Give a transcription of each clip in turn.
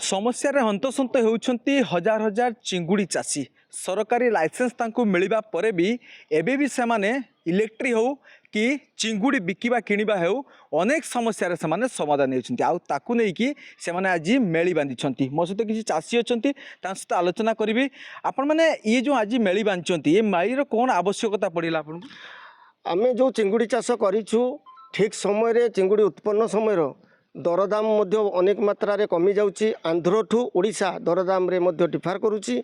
समस्या हंतसंत होती हजार हजार चिंगुड़ी चाषी सरकारी लाइसेंस तांको मिलवा परे भी एबे भी सेमाने इलेक्ट्री हो कि चिंगुड़ी बिकिबा किनिबा हो अनेक समस्या सेमाने समाधान होती आउ ताकू नहीं कि सेमाने आज मेली बांधी मो सहित किसी चाषी अच्छा सहित आलोचना करी आपण मैंने ये जो आज मेली बांधि ये मेलीर कौन आवश्यकता पड़ा आपन आम जो चिंगुड़ी चाष करूँ ठीक समय चिंगुड़ी उत्पन्न समय दरदाम अनेक मात्रा रे कमी जाउची आंध्र ठू ओडिशा दरदाम रे मध्य डिफार करुची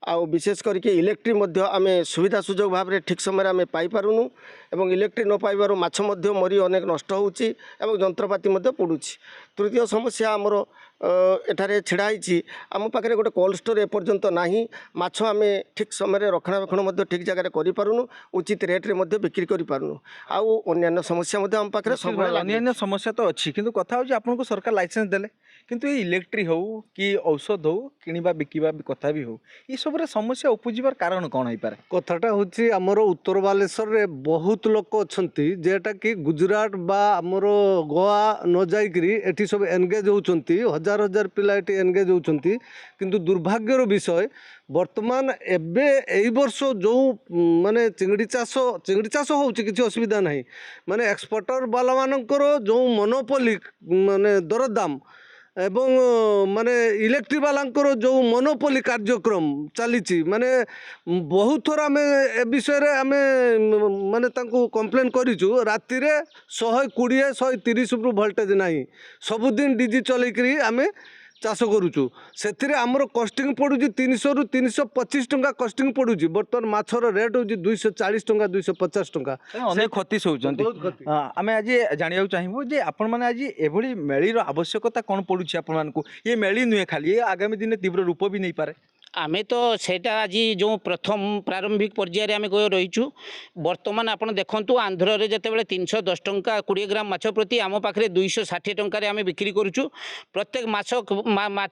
आउ विशेष करके इलेक्ट्री मध्य आमे सुविधा सुजोग भाव ठीक समय आमे पाई पारुनु एवं इलेक्ट्री न पाइबार माछ मध्य मरी अनेक नष्ट होउची एवं जंत्रपाति मध्य पडुची। तृतीय समस्या आमर एठारे छिड़ाई आम पाखे गोटे कोल्ड स्टोर एपर्यंत नाही माछ आमे ठीक समय रक्षणाबेक्षण मध्य ठीक जगह करि पारुनु उचित रेट रे मध्य बिक्री करि पारुनु आउ अन्य समस्या मध्य आम पाखे सब अन्य समस्या तो अच्छी किंतु कथा हो आपको सरकार लाइसेंस देले किंतु ये इलेक्ट्री हो कि औषध हो किनिबा बिकिबा कथा भी हो ये सब समस्या उपजिबार कारण कौन हो पारे कथाटा हूँ आमर उत्तर बालेश्वर रे बहुत लोक अच्छा जेटा कि गुजरात बा आमर गोवा न जाइकरी एठी सब एनगेज होती हजार हजार पिला एठी एनगेज होती किंतु दुर्भाग्यर विषय वर्तमान एबे एई वर्ष जो माने चिंगड़ी चाष होउची किसी असुविधा नहीं माने एक्सपोर्टर वाला मानकर जो मोनोपोली माने दरदाम एवं माने इलेक्ट्रिक वालांकर जो मोनोपोली कार्यक्रम चली माने बहुत थर आम ए विषय आम माने तांको कंप्लेन करिचु राति रे 120 130 वोल्टेज नहीं सबुदिन डीजी चलैकरी आम चाष करुचु से आमर कस्टिंग पड़ू 300 रु 325 टंका कस्टिंग पड़ू बर्तमान माछर रेट हूँ 240 टंका 250 टंका अनेक क्षति होती आम आज जाना चाहबू जे आपण मैंने आज एभली मेलीर आवश्यकता कौन पड़ुछि आपण मानकु ये मेली नुहे खाली आगामी दिन तीव्र रूप भी नहीं पारे आमे तो सेटा आज जो प्रथम प्रारंभिक पर्यायर आम रहीचु बर्तमान आपड़ देखु आंध्र रे जितेबाला 310 टंका 20 ग्राम माछ प्रति आम पाखे 260 टंकार आम बिक्री करुचु प्रत्येक माछ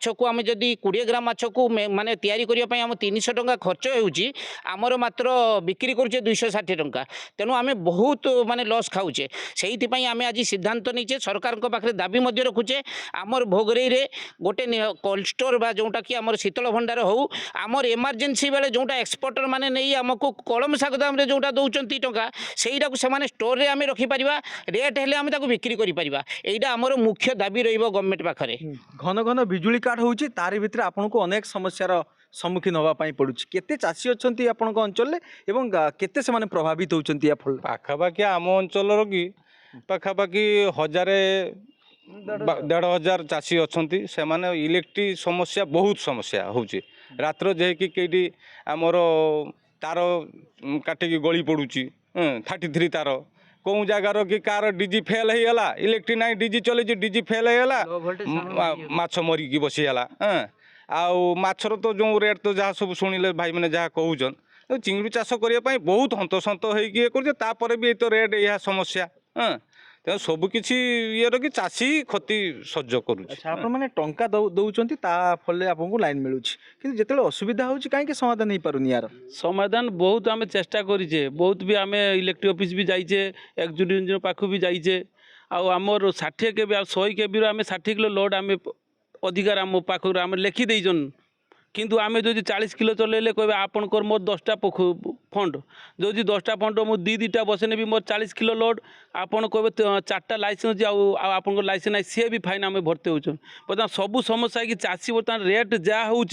को आम जदि 20 ग्राम माछ को माने तैयारी करने आम 300 टंका खर्च होउची आमर मात्र बिक्री करुचे 260 टंका तेणु आम बहुत माने लॉस खाऊचे से आम आज सिद्धांत नहीं सरकार पाखे दाबी रखुचे आमर भोगरे रे गोटे कोल्ड स्टोर बा जोटा कि आमर शीतल भंडार हो आमर इमरजेंसी बेले जोटा एक्सपोर्टर माने नहीं आमको कलम शाग दाम रे जोटा दौरान टंका से स्टोर रे आम रखिपर रेट हेले आम ताको बिक्री करि परिबा एइडा आमर मुख्य दाबी रहिबो गवर्नमेंट पाखरे घन घन बिजुली काट होउची तारि भितर आपनको अनेक समस्यार सम्मुखीन होगा पड़ुछि केते चाषी अच्छी आपण अंचल एवं केते से प्रभावित होउचंती या फल पाखापाखि आम अंचल कि पाखापाखि 1000 चाषी अच्छा से इलेक्ट्रिक समस्या बहुत समस्या होची रात्र जेकि कईटी आमर तार काटिकी गली पड़ुची 33 तार कौन जगार कि कार डीजी फेल होगा इलेक्ट्रिक ना डीजी चली डीजी फेल होगा माछ मरिकी बसीगला आउ माछर तो जो रेट तो जहाँ सब शुणिले भाई मैंने जहाँ कहउन चिंगड़ी चाष करने बहुत हंतसंत होपर भी तो रेट यह समस्या तेना सबकि ये कि चाषी क्षति सह्य कर टंका दौरान ताफल आपको लाइन मिलूँ कि जिते असुविधा हो कहीं समाधान नहीं पारुनि यार समाधान बहुत आम चेष्टा करें बहुत भी आम इलेक्ट्रिक ऑफिस भी जाइए एक्जिक्यूटिव इंजीनियर पाखु भी जाइए आमर 60 केबी 100 केबी आम 60 किलो लोड आम अधिकार आम पाखु आम लिखि देन किंतु आम जो 40 किलो चलैले कह आपणकर मोर 10टा फंड जो 10टा फंड मुझे दुईटा बसेने भी मोर 40 किलो लोड आपड़ कहे 4टा लाइसेंस आप लाइसेंस ना सी भी फाइन आम भरते हो बर्तमान सबू समस्या कि चाषी बर्तमान रेट जहाँ हो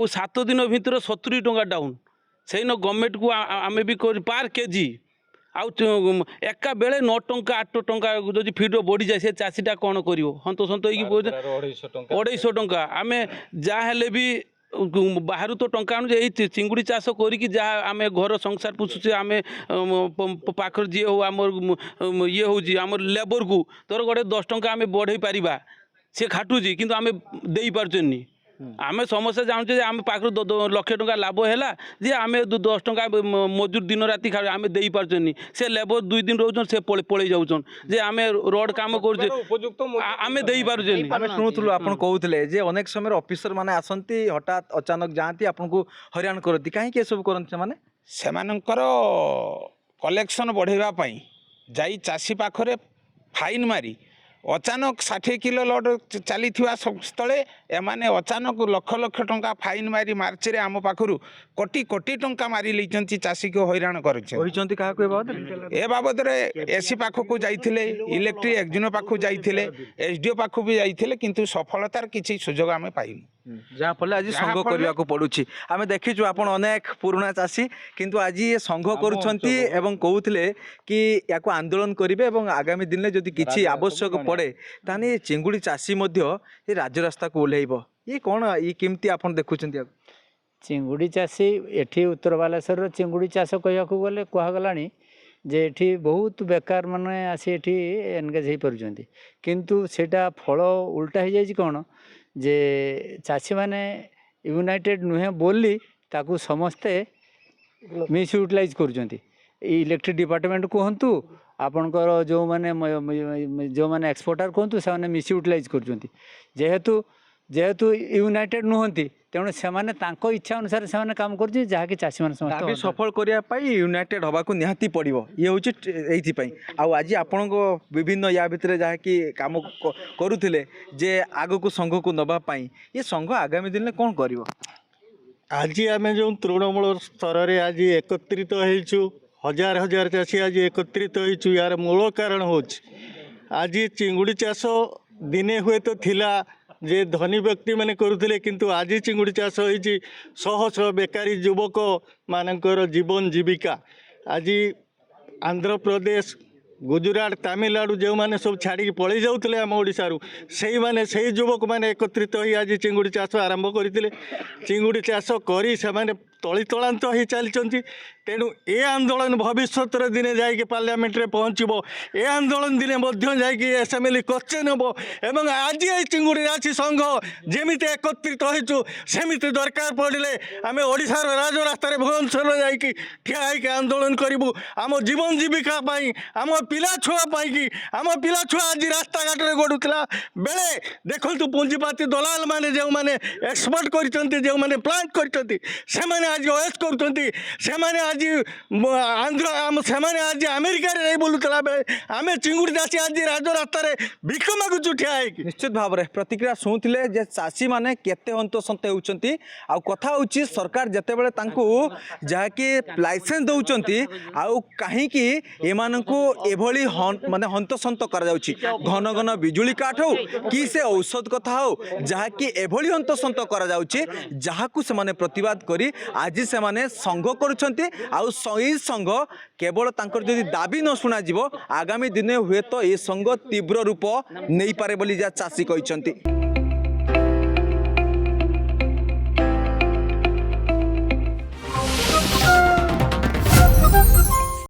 7 दिन भितर 70 टंका डाउन से गवर्नमेंट को आम भी पार केजी एका बेले 9 टंका 8 टंका जो फीड बढ़ी जाए से चाषीटा कौन कर हंतसंत हो 250 टंका आम जहाँ भी बाहर तो टंका आणु ये चिंगुड़ी चाष करी जहाँ आम घर संसार पोषुचे आम पाखर जी हो आम ये हूँ लेबर को तोर गोटे 10 टंका आम बढ़े पारिबा से खाटुची किंतु आम दे पार्चनी आम समस्या जानूचे आम पाखर 1,00,000 टंका लाभ है जे आम 10 टंका मजूर दिन राति खा आम दे पार्चनी से लेबर 2 दिन रोचन से पलि जाऊन जे आम रोड काम कर आम दे पार्चनी शुणुलु आप कहते जे अनेक समय ऑफिसर माने आसंती हठात अचानक जाती आपको हरियाण करती कहीं सब करते से कलेक्शन बढ़ावा जाई चाषी पाखरे फाइन मारी अचानक 60 किलो लोड चली स्थले एमाने अचानक लक्ष लक्ष टंका फाइन मारी मार्च रे आम पाखरु कोटी कोटी टंका मारी लेचंती चाषी को हैरान करुछे କହିଛନ୍ତି କାହାକୁ ଏ ବାବଦରେ ए बाबद रे एसी पाखक जाइथिले इलेक्ट्रिक एक्जिनो पाखक जाइथिले एसडीओ पाखक भी जाइथिले किंतु सफलतार किछि सुजोग आमे पाइनु जहाँ फल आज संघ करने को पड़ुछि आमे देखिछु आपण अनेक पुराना चाषी किंतु आज ये संघ करूछंती एवं कहउथिले कि याको आंदोलन करिवे एवं आगामी दिन में जदि किछि आवश्यक पड़े ताने चिंगुड़ी चाषी मध्य ये राज्य रास्ता को ओल्हेइबो ये कोन ये केमती आपण देखुछंती चिंगुड़ी चाषी एठी उत्तर बालेश्वर चिंगुड़ी चाष कहवाक गले कहगलानी जे एठी बहुत बेकार माने आसी एठी एनगेज हो पारुछंती किंतु सेटा फल उल्टा हो जाइछि कोन जे चाषी माने यूनाइटेड नुहे बोली ताकू समस्ते मिस यूटिलाइज करुछंती इलेक्ट्रिक डिपार्टमेंट कहतु आपणकर जो माने एक्सपोर्टर कहतु से मिस यूटिलाइज करुछंती जेहेतु जेहेतु यूनाइटेड नुहंती तेणु सेमाने तांको इच्छा अनुसार सेमाने काम करछि जहाँकि चाषी माने ताबी समस्त सफल करिया पाई यूनाइटेड हवा को निहाती पड़िबो ये होछि एथि पई आउ आज आपनको विभिन्न या भितरे जहाँ कि काम करूथिले जे आगो को संघ को नबा पाई ये संघ आगामी दिन में कौन करिवो आज आम जो तृणमूल स्तर में आज एकत्रित होइछु हजार हजार चाषी आज एकत्रित होइछु यार मूल कारण हो आज चिंगुड़ी चाष दिने हुए तो थिला जे धनी व्यक्ति माने करुथिले किंतु आज चिंगुड़ी चाष होइछि शह शह बेकारी युवक मानकर जीवन जीविका आज आंध्र प्रदेश गुजरात तमिलनाडु जो मैंने सब छाड़ी पलि जाऊे आम ओडारू से युवक मैंने एकत्रित हो आज चिंगुड़ी चाष आरंभ करते चिंगुड़ी चाष कर तली तलांत हो चलती तेणु ए आंदोलन भविष्य दिने जाकि पार्लियामेंट रे पहुँचब ए आंदोलन दिने जाकि एसेम्बली क्वेश्चन हम एवं आज ये चिंगुड़ी चाषी संघ जमी एकत्रित होइछु सेमिति दरकार पड़े आम ओडिशार राजरास्तार भुवनेश्वर जाकि ठिया होइकि आंदोलन करूँ आम जीवन जीविका आम पिला छुआ पाई आम पिला छुआ आज रास्ता घाट में गड़ुला बेले देखु पुंजीपाती दलाल माने जो माने एक्सपोर्ट करते जो माने प्लांट करते आज ओएस करते आज आंध्र आज अमेरिका रे बोलुला बेले आम चिंगुड़ी चाषी आज राजरास्तार भिख मागुचु ठिया होइकि निश्चित भाव में प्रतिक्रिया शुणुले जे चाषी मैंने केते हंतसंत होउछंती आउ कथा होउछि सरकार जेतेबेले तांकू जहाँकि लाइसेंस दउछंती आउ काहीकि एमानंकू एभली माने हंतसंत करा जाउछि घन घन बिजुली काट हो कि से औषध कथा हो जहाँकि एभली हंतसंत करा जाउछि जहाँकू से माने प्रतिवाद करी आज से माने संघ करुछंती आउ सही संघ केवल तांकर जदि दाबी न शुणा जीवो आगामी दिन हुए तो ये संघ तीव्र रूप नहीं पारे बोली जा चाषी कहते।